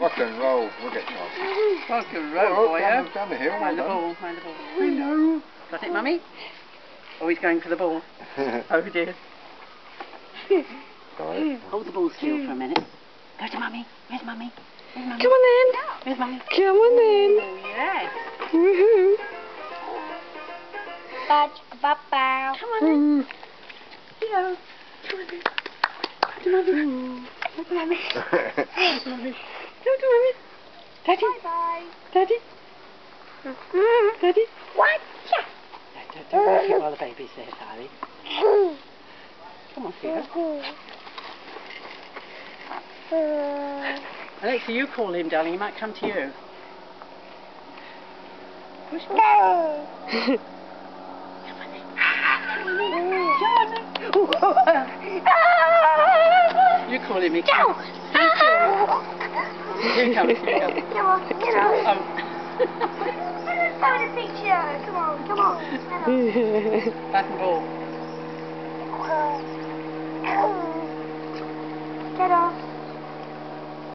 Rock and roll. We'll get past. Rock and roll, boy. Down the hill. Mind the ball, mind the ball. I know. Got it, Mummy? Oh, he's going for the ball. Oh dear. Hold the ball still for a minute. Go to Mummy. Where's Mummy? Where's Mummy? Come on then. Where's Mummy? Come on then. Oh, yes. Woohoo. Bow. Come on then. Hello. Come on then. Go to Mummy. Go to Mummy. Go to Mummy. Go to Mummy. Daddy. Bye. Daddy. Daddy. What? Don't watch it while the baby's there, darling. Come on, Theo. Alexa, you call him, darling. He might come to you. Push me. You call him, he comes. Here he comes, here he comes. Come on. Have a picture. Come on. Bat and ball.